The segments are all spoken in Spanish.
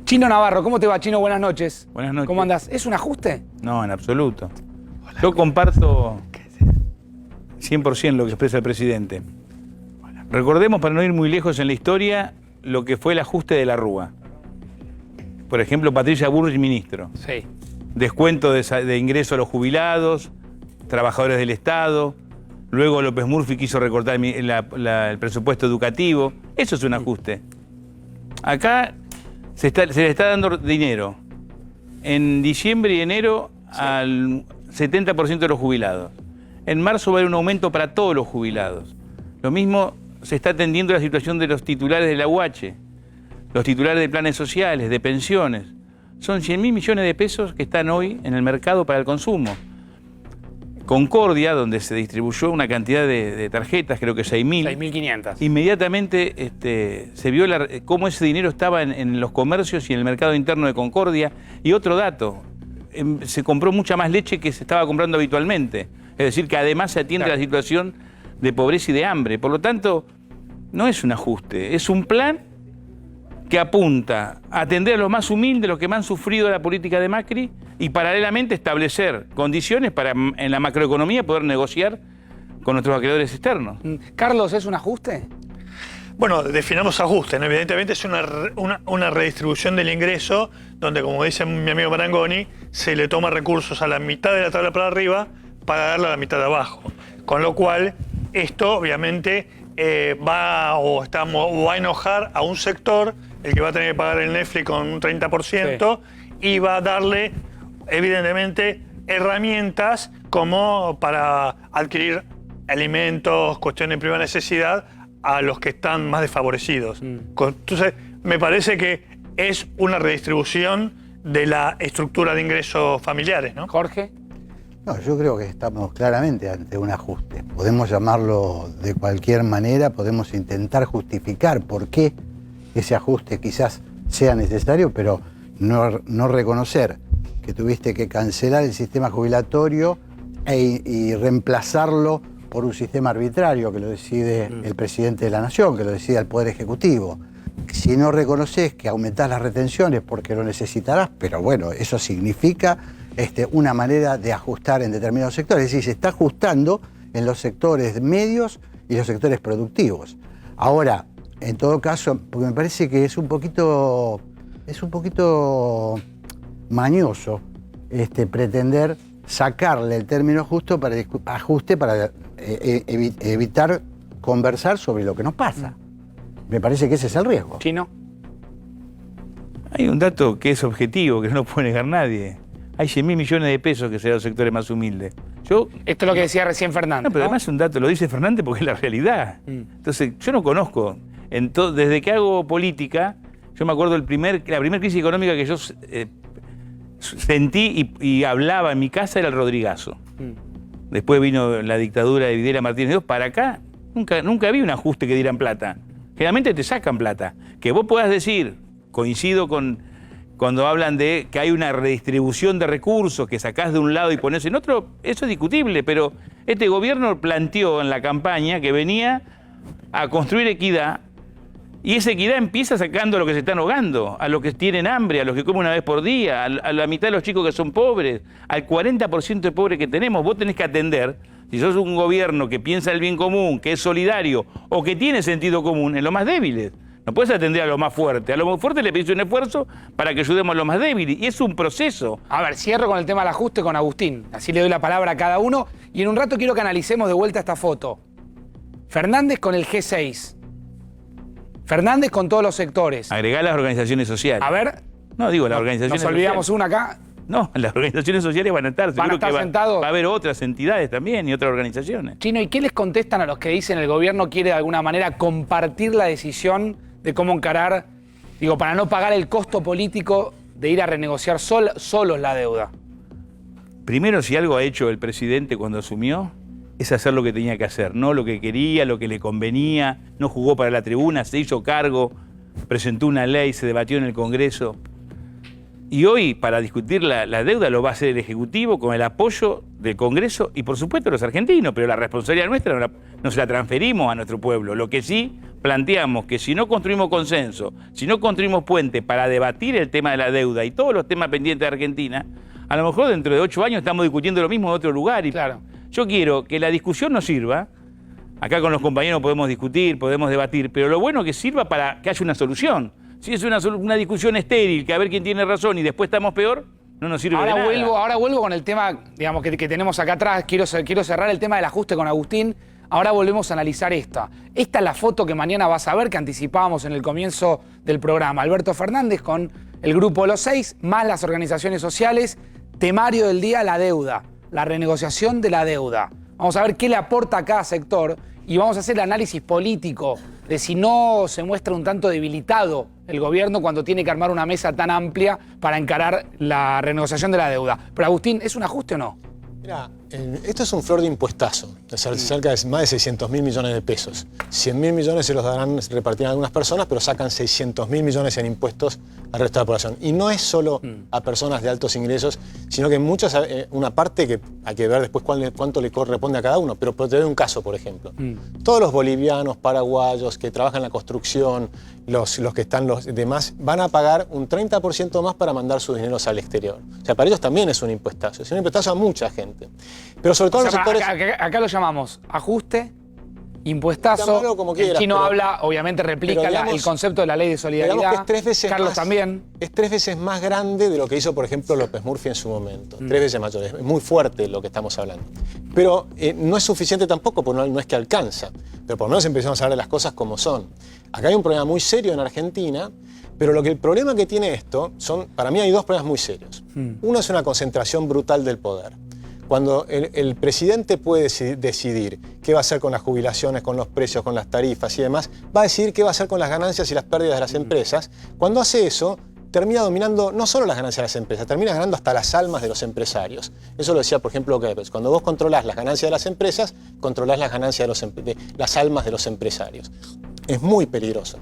Chino Navarro, ¿cómo te va, Chino? Buenas noches. Buenas noches. ¿Cómo andás? ¿Es un ajuste? No, en absoluto. Yo comparto 100% lo que expresa el presidente. Recordemos, para no ir muy lejos en la historia, lo que fue el ajuste de la Rúa. Por ejemplo, Patricia Bullrich, ministro. Sí. Descuento de ingreso a los jubilados, trabajadores del Estado. Luego López Murphy quiso recortar el presupuesto educativo. Eso es un ajuste. Acá se le está dando dinero en diciembre y enero al 70% de los jubilados. En marzo va a haber un aumento para todos los jubilados. Lo mismo se está atendiendo la situación de los titulares de la UH, los titulares de planes sociales, de pensiones. Son 100.000 millones de pesos que están hoy en el mercado para el consumo. Concordia, donde se distribuyó una cantidad de tarjetas, creo que 6.000. 6.500. Inmediatamente se vio cómo ese dinero estaba en los comercios y en el mercado interno de Concordia. Y otro dato, se compró mucha más leche que se estaba comprando habitualmente. Es decir, que además se atiende a la situación de pobreza y de hambre. Por lo tanto, no es un ajuste, es un plan que apunta a atender a los más humildes, los que más han sufrido la política de Macri, y paralelamente establecer condiciones para en la macroeconomía poder negociar con nuestros acreedores externos. Carlos, ¿es un ajuste? Bueno, definamos ajuste, ¿no? Evidentemente es una redistribución del ingreso donde, como dice mi amigo Marangoni, se le toma recursos a la mitad de la tabla para arriba para darle a la mitad de abajo. Con lo cual, esto obviamente va a enojar a un sector, el que va a tener que pagar el Netflix con un 30%, sí, y va a darle, evidentemente, herramientas como para adquirir alimentos, cuestiones de primera necesidad, a los que están más desfavorecidos. Entonces, me parece que es una redistribución de la estructura de ingresos familiares, ¿no? Jorge. No, yo creo que estamos claramente ante un ajuste. Podemos llamarlo de cualquier manera, podemos intentar justificar por qué ese ajuste quizás sea necesario, pero no reconocer que tuviste que cancelar el sistema jubilatorio y reemplazarlo por un sistema arbitrario que lo decide el presidente de la Nación, que lo decide el Poder Ejecutivo. Si no reconoces que aumentás las retenciones porque lo necesitarás, pero bueno, eso significa una manera de ajustar en determinados sectores. Es decir, se está ajustando en los sectores medios y los sectores productivos. Ahora, en todo caso, porque me parece que es un poquito mañoso pretender sacarle el término justo para ajuste para evitar conversar sobre lo que nos pasa. Me parece que ese es el riesgo. Chino. Hay un dato que es objetivo, que no lo puede negar nadie. Hay 100.000 millones de pesos que se dan a los sectores más humildes. Esto es lo que decía recién Fernández. No, pero además es un dato, lo dice Fernández porque es la realidad. Entonces, yo no conozco. Desde que hago política, yo me acuerdo la primera crisis económica que yo sentí y hablaba en mi casa era el Rodrigazo. Después vino la dictadura de Videla Martínez II. Para acá nunca había un ajuste que dieran plata. Generalmente te sacan plata. Que vos puedas decir, coincido cuando hablan de que hay una redistribución de recursos, que sacás de un lado y ponés en otro, eso es discutible, pero este gobierno planteó en la campaña que venía a construir equidad, y esa equidad empieza sacando a los que se están ahogando, a los que tienen hambre, a los que comen una vez por día, a la mitad de los chicos que son pobres, al 40% de pobres que tenemos. Vos tenés que atender, si sos un gobierno que piensa el bien común, que es solidario o que tiene sentido común, en los más débiles. No puedes atender a los más fuertes. A los más fuertes le pedís un esfuerzo para que ayudemos a los más débiles. Y es un proceso. A ver, cierro con el tema del ajuste con Agustín. Así le doy la palabra a cada uno. Y en un rato quiero que analicemos de vuelta esta foto. Fernández con el G6. Fernández con todos los sectores. Agregá las organizaciones sociales. A ver. No, digo, las organizaciones sociales. Nos olvidamos sociales. una acá. No, las organizaciones sociales van a estar. Van a estar sentados. Va a haber otras entidades también y otras organizaciones. Chino, ¿y qué les contestan a los que dicen el gobierno quiere de alguna manera compartir la decisión de cómo encarar, para no pagar el costo político de ir a renegociar solos la deuda? Primero, si algo ha hecho el presidente cuando asumió, es hacer lo que tenía que hacer, no lo que quería, lo que le convenía, no jugó para la tribuna, se hizo cargo, presentó una ley, se debatió en el Congreso. Y hoy, para discutir la deuda, lo va a hacer el Ejecutivo con el apoyo del Congreso y, por supuesto, los argentinos. Pero la responsabilidad nuestra no se la transferimos a nuestro pueblo. Lo que sí planteamos que si no construimos consenso, si no construimos puente para debatir el tema de la deuda y todos los temas pendientes de Argentina, a lo mejor dentro de 8 años estamos discutiendo lo mismo en otro lugar. Y Claro. yo quiero que la discusión nos sirva. Acá con los compañeros podemos discutir, podemos debatir, pero lo bueno es que sirva para que haya una solución. Si es una discusión estéril, que a ver quién tiene razón y después estamos peor, no nos sirve de nada. Ahora vuelvo con el tema, digamos, que tenemos acá atrás. Quiero cerrar el tema del ajuste con Agustín. Ahora volvemos a analizar esta. Esta es la foto que mañana vas a ver, que anticipábamos en el comienzo del programa. Alberto Fernández con el grupo Los Seis, más las organizaciones sociales. Temario del día, la deuda, la renegociación de la deuda. Vamos a ver qué le aporta a cada sector y vamos a hacer el análisis político de si no se muestra un tanto debilitado el gobierno cuando tiene que armar una mesa tan amplia para encarar la renegociación de la deuda. Pero Agustín, ¿es un ajuste o no? Mira, esto es un flor de impuestazo, cerca de más de 600.000 millones de pesos. 100.000 millones se los darán, se repartirán a algunas personas, pero sacan 600.000 millones en impuestos al resto de la población. Y no es solo a personas de altos ingresos, sino que muchas, una parte que hay que ver después cuánto le corresponde a cada uno. Pero te doy un caso, por ejemplo. Todos los bolivianos, paraguayos que trabajan en la construcción, los que están los demás, van a pagar un 30% más para mandar sus dineros al exterior. O sea, para ellos también es un impuestazo. Es un impuestazo a mucha gente. Pero sobre todo O sea, los sectores... acá lo llamamos ajuste, impuestazo. Llámalo como quieras, el chino pero- habla, obviamente replica pero digamos- el concepto de la ley de solidaridad. Digamos que es 3 veces Carlos más, también. Es 3 veces más grande de lo que hizo, por ejemplo, López Murphy en su momento. 3 veces mayor. Es muy fuerte lo que estamos hablando. Pero no es suficiente tampoco, porque no es que alcanza. Pero por lo menos empezamos a hablar de las cosas como son. Acá hay un problema muy serio en Argentina, pero el problema que tiene esto para mí hay 2 problemas muy serios. Uno es una concentración brutal del poder. Cuando el presidente puede decidir qué va a hacer con las jubilaciones, con los precios, con las tarifas y demás, va a decidir qué va a hacer con las ganancias y las pérdidas de las empresas. Cuando hace eso, termina dominando no solo las ganancias de las empresas, termina ganando hasta las almas de los empresarios. Eso lo decía, por ejemplo, Goebbels. Cuando vos controlás las ganancias de las empresas, controlás las ganancias de las almas de los empresarios. Es muy peligroso.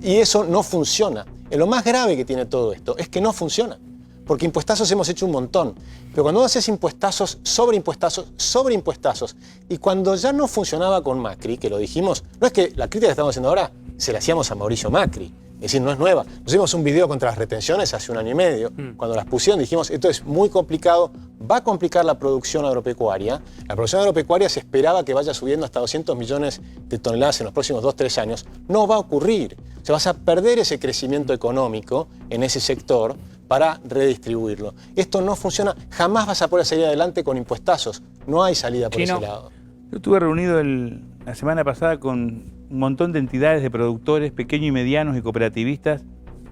Y eso no funciona. Lo más grave que tiene todo esto es que no funciona. Porque impuestazos hemos hecho un montón. Pero cuando haces impuestazos, sobre impuestazos, y cuando ya no funcionaba con Macri, que lo dijimos, no es que la crítica que estamos haciendo ahora se la hacíamos a Mauricio Macri. Es decir, no es nueva. Nos hicimos un video contra las retenciones hace 1 año y medio. Cuando las pusieron dijimos, esto es muy complicado, va a complicar la producción agropecuaria. La producción agropecuaria se esperaba que vaya subiendo hasta 200 millones de toneladas en los próximos 2-3 años. No va a ocurrir. O sea, vas a perder ese crecimiento económico en ese sector para redistribuirlo. Esto no funciona. Jamás vas a poder salir adelante con impuestazos. No hay salida por Chino. ese lado. Yo estuve reunido la semana pasada con un montón de entidades de productores pequeños y medianos y cooperativistas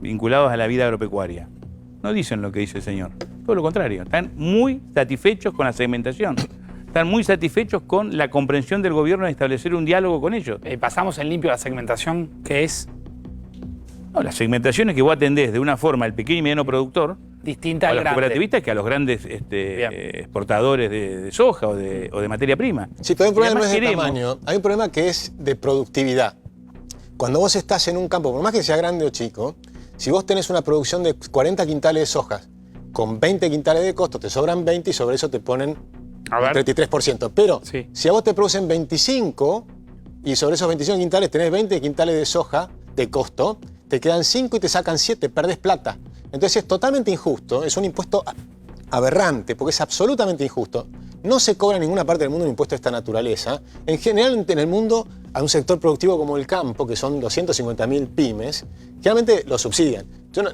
vinculados a la vida agropecuaria. No dicen lo que dice el señor, todo lo contrario. Están muy satisfechos con la segmentación. Están muy satisfechos con la comprensión del gobierno de establecer un diálogo con ellos. Pasamos en limpio la segmentación, que es No, la segmentación es que vos atendés de una forma al pequeño y mediano productor, distinta a al los grande. cooperativistas que a los grandes exportadores de soja o de materia prima. Sí, pero hay un problema no es de Además, tamaño, hay un problema que es de productividad. Cuando vos estás en un campo, por más que sea grande o chico, si vos tenés una producción de 40 quintales de soja con 20 quintales de costo, te sobran 20 y sobre eso te ponen A un ver. 33%. Pero Sí. si a vos te producen 25 y sobre esos 25 quintales tenés 20 quintales de soja de costo, te quedan 5 y te sacan 7, perdés plata. Entonces es totalmente injusto, es un impuesto aberrante, porque es absolutamente injusto. No se cobra en ninguna parte del mundo un impuesto de esta naturaleza. En general, en el mundo, a un sector productivo como el campo, que son 250.000 pymes, generalmente lo subsidian.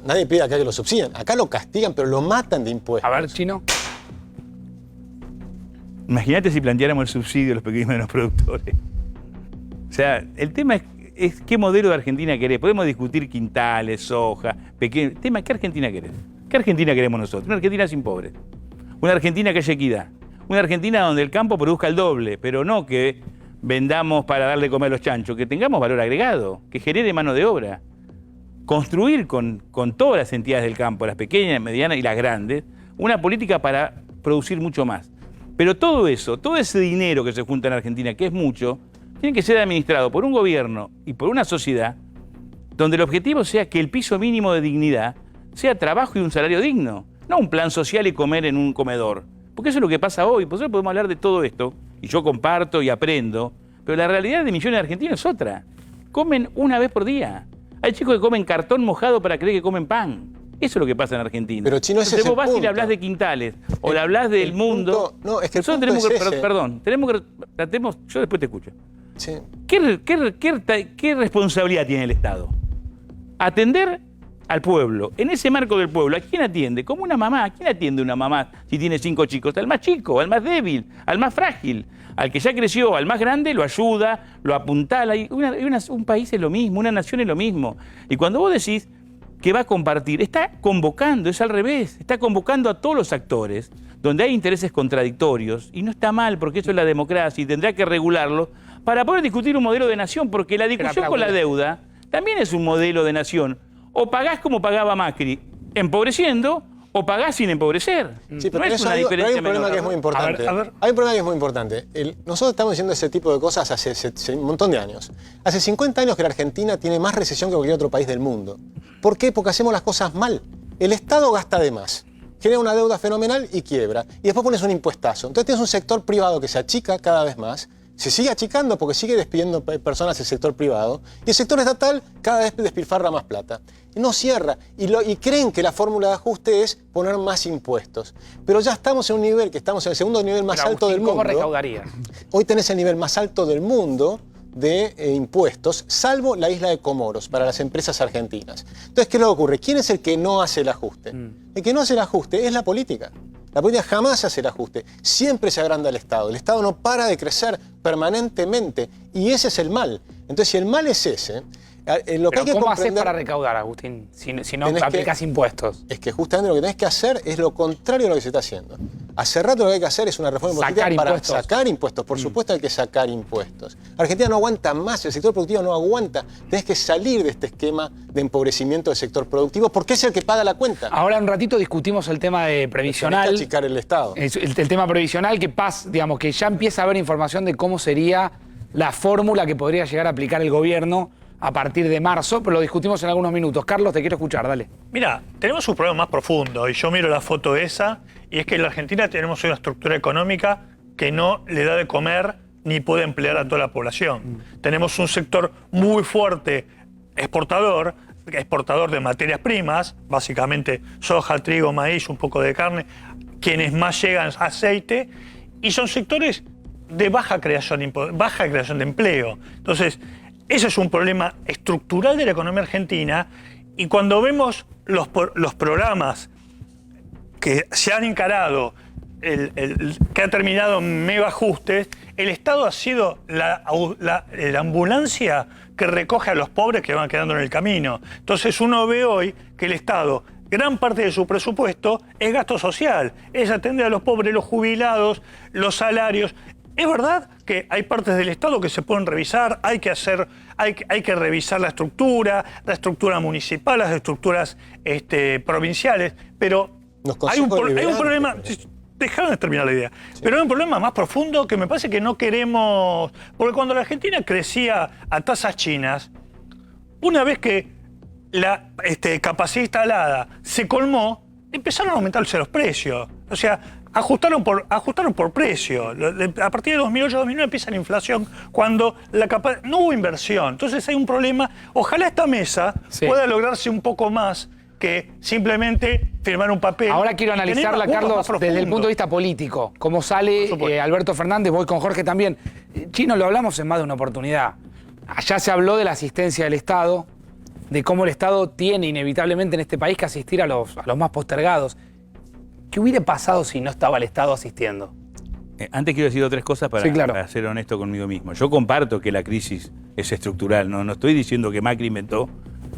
Nadie pide acá que lo subsidian. Acá lo castigan, pero lo matan de impuestos. A ver, Chino. Imagínate si planteáramos el subsidio a los pequeños y medianos productores. O sea, el tema es qué modelo de Argentina querés. Podemos discutir quintales, soja, pequeños. El tema es qué Argentina querés. ¿Qué Argentina queremos nosotros? Una Argentina sin pobres. Una Argentina que haya equidad. Una Argentina donde el campo produzca el doble, pero no que vendamos para darle comer a los chanchos, que tengamos valor agregado, que genere mano de obra. Construir con todas las entidades del campo, las pequeñas, medianas y las grandes, una política para producir mucho más. Pero todo eso, todo ese dinero que se junta en Argentina, que es mucho, tiene que ser administrado por un gobierno y por una sociedad donde el objetivo sea que el piso mínimo de dignidad sea trabajo y un salario digno, no un plan social y comer en un comedor. Porque eso es lo que pasa hoy. Por eso podemos hablar de todo esto, y yo comparto y aprendo, pero la realidad de millones de argentinos es otra. Comen una vez por día. Hay chicos que comen cartón mojado para creer que comen pan. Eso es lo que pasa en Argentina. Pero, Chino, ese Entonces, es el vos vas y le punto. hablas de quintales, o le hablas del mundo. No, es que el nosotros punto tenemos es que, ese. perdón, yo después te escucho. Sí. ¿Qué responsabilidad tiene el Estado? Atender al pueblo. En ese marco del pueblo, ¿a quién atiende? Como una mamá. ¿A quién atiende una mamá si tiene 5 chicos? Al más chico, al más débil, al más frágil. Al que ya creció, al más grande, lo ayuda, lo apuntala. Un país es lo mismo, una nación es lo mismo. Y cuando vos decís que va a compartir, está convocando, es al revés. Está convocando a todos los actores donde hay intereses contradictorios. Y no está mal, porque eso es la democracia y tendrá que regularlo para poder discutir un modelo de nación, porque la discusión con la deuda también es un modelo de nación. O pagás como pagaba Macri, empobreciendo, o pagás sin empobrecer. Sí, pero no es una hay un diferencia problema menor. que es muy importante. A ver. Hay un problema que es muy importante. Nosotros estamos diciendo ese tipo de cosas hace un montón de años. Hace 50 años que la Argentina tiene más recesión que cualquier otro país del mundo. ¿Por qué? Porque hacemos las cosas mal. El Estado gasta de más, genera una deuda fenomenal y quiebra. Y después pones un impuestazo. Entonces tienes un sector privado que se achica cada vez más. Se sigue achicando porque sigue despidiendo personas el sector privado. Y el sector estatal cada vez despilfarra más plata. Y no cierra. Y creen que la fórmula de ajuste es poner más impuestos. Pero ya estamos en un nivel, que estamos en el segundo nivel más Pero, alto Agustín, del mundo. ¿cómo recaudarías? Hoy tenés el nivel más alto del mundo de impuestos, salvo la isla de Comoros, para las empresas argentinas. Entonces, ¿qué le ocurre? ¿Quién es el que no hace el ajuste? El que no hace el ajuste es la política. La política jamás hace el ajuste. Siempre se agranda el Estado. El Estado no para de crecer permanentemente. Y ese es el mal. Entonces, si el mal es ese, lo que hay que ¿Cómo haces comprender para recaudar, Agustín, si no Tenés aplicás impuestos? es que justamente lo que tenés que hacer es lo contrario a lo que se está haciendo. Hace rato lo que hay que hacer es una reforma impositiva Sacar para impuestos. sacar impuestos. Por supuesto hay que sacar impuestos. Argentina no aguanta más, el sector productivo no aguanta. Tenés que salir de este esquema de empobrecimiento del sector productivo porque es el que paga la cuenta. Ahora en un ratito discutimos el tema de previsional. Tenés que achicar el Estado. El tema previsional digamos que ya empieza a haber información de cómo sería la fórmula que podría llegar a aplicar el gobierno a partir de marzo, pero lo discutimos en algunos minutos. Carlos, te quiero escuchar, dale. Mira, tenemos un problema más profundo y yo miro la foto esa y es que en la Argentina tenemos una estructura económica que no le da de comer ni puede emplear a toda la población. Tenemos un sector muy fuerte exportador de materias primas, básicamente soja, trigo, maíz, un poco de carne, quienes más llegan a aceite, y son sectores de baja creación de empleo. Entonces, ese es un problema estructural de la economía argentina y cuando vemos los programas que se han encarado, que ha terminado en mega ajustes, el Estado ha sido la ambulancia que recoge a los pobres que van quedando en el camino. Entonces uno ve hoy que el Estado, gran parte de su presupuesto es gasto social, es atender a los pobres, los jubilados, los salarios. Es verdad que hay partes del Estado que se pueden revisar, hay que revisar la estructura municipal, las estructuras provinciales, pero hay un problema. Déjame terminar la idea. Pero hay un problema más profundo que me parece que no queremos. Porque cuando la Argentina crecía a tasas chinas, una vez que la capacidad instalada se colmó, empezaron a aumentarse los precios. O sea, ajustaron por precio. A partir de 2008-2009 empieza la inflación cuando no hubo inversión. Entonces hay un problema. Ojalá esta mesa pueda lograrse un poco más que simplemente firmar un papel. Ahora quiero analizarla, Carlos, desde el punto de vista político. Cómo sale Alberto Fernández, voy con Jorge también. Chino, lo hablamos en más de una oportunidad. Allá se habló de la asistencia del Estado, de cómo el Estado tiene inevitablemente en este país que asistir a los más postergados. ¿Qué hubiera pasado si no estaba el Estado asistiendo? Antes quiero decir 3 cosas para ser honesto conmigo mismo. Yo comparto que la crisis es estructural, no estoy diciendo que Macri inventó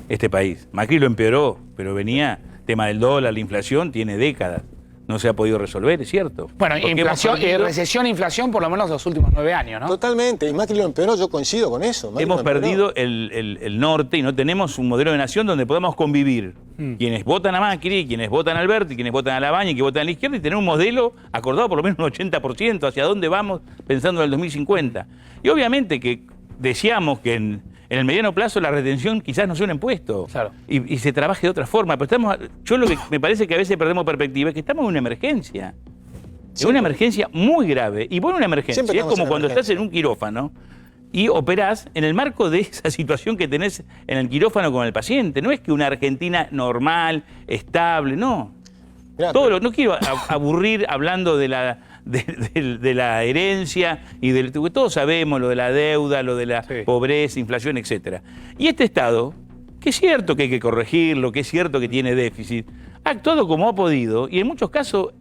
este país. Macri lo empeoró, pero venía, tema del dólar, la inflación, tiene décadas. No se ha podido resolver, es cierto. Bueno, recesión e inflación por lo menos los últimos 9 años, ¿no? Totalmente, y Macri lo empeoró, yo coincido con eso. Hemos perdido el norte y no tenemos un modelo de nación donde podamos convivir. Quienes votan a Macri, quienes votan a Alberto, quienes votan a Labaña y quienes votan a la izquierda y tener un modelo acordado por lo menos un 80% hacia dónde vamos pensando en el 2050. Y obviamente que deseamos que en en el mediano plazo la retención quizás no sea un impuesto. Claro. Y se trabaje de otra forma. Pero yo lo que me parece que a veces perdemos perspectiva es que estamos en una emergencia. Es una emergencia muy grave. Y vos en una emergencia Siempre es estamos como en cuando emergencia. estás en un quirófano y operás en el marco de esa situación que tenés en el quirófano con el paciente. No es que una Argentina normal, estable, no. Mirá, No quiero aburrir hablando de la herencia y porque todos sabemos lo de la deuda, lo de la Sí. pobreza, inflación, etc. Y este Estado, que es cierto que hay que corregirlo, que es cierto que tiene déficit, ha actuado como ha podido y en muchos casos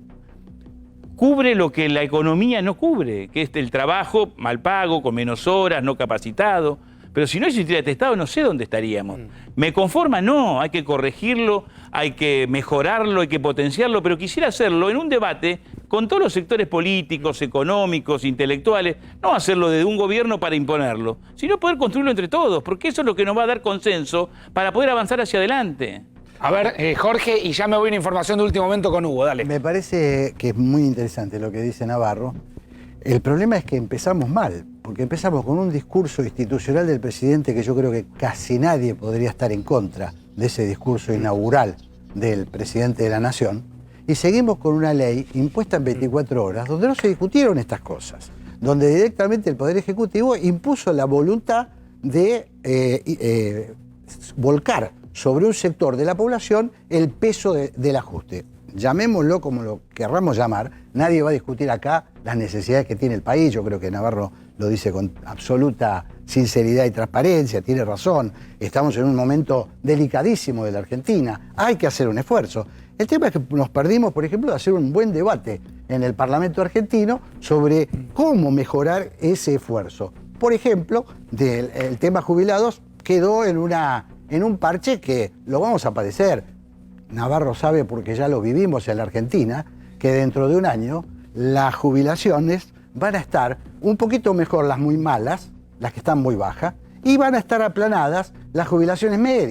cubre lo que la economía no cubre, que es el trabajo mal pago, con menos horas, no capacitado. Pero si no existiera este Estado, no sé dónde estaríamos. ¿Me conforma? No, hay que corregirlo, hay que mejorarlo, hay que potenciarlo, pero quisiera hacerlo en un debate con todos los sectores políticos, económicos, intelectuales, no hacerlo desde un gobierno para imponerlo, sino poder construirlo entre todos, porque eso es lo que nos va a dar consenso para poder avanzar hacia adelante. A ver, Jorge, y ya me voy a una información de último momento con Hugo, dale. Me parece que es muy interesante lo que dice Navarro. El problema es que empezamos mal, porque empezamos con un discurso institucional del presidente que yo creo que casi nadie podría estar en contra de ese discurso inaugural del presidente de la Nación, y seguimos con una ley impuesta en 24 horas donde no se discutieron estas cosas, donde directamente el Poder Ejecutivo impuso la voluntad de volcar sobre un sector de la población el peso del ajuste. Llamémoslo como lo querramos llamar, nadie va a discutir acá las necesidades que tiene el país. Yo creo que Navarro lo dice con absoluta sinceridad y transparencia, tiene razón. Estamos en un momento delicadísimo de la Argentina, hay que hacer un esfuerzo. El tema es que nos perdimos, por ejemplo, de hacer un buen debate en el Parlamento argentino sobre cómo mejorar ese esfuerzo. Por ejemplo, el tema jubilados quedó en un parche que lo vamos a padecer. Navarro sabe, porque ya lo vivimos en la Argentina, que dentro de un año las jubilaciones van a estar un poquito mejor las muy malas, las que están muy bajas, y van a estar aplanadas las jubilaciones medias.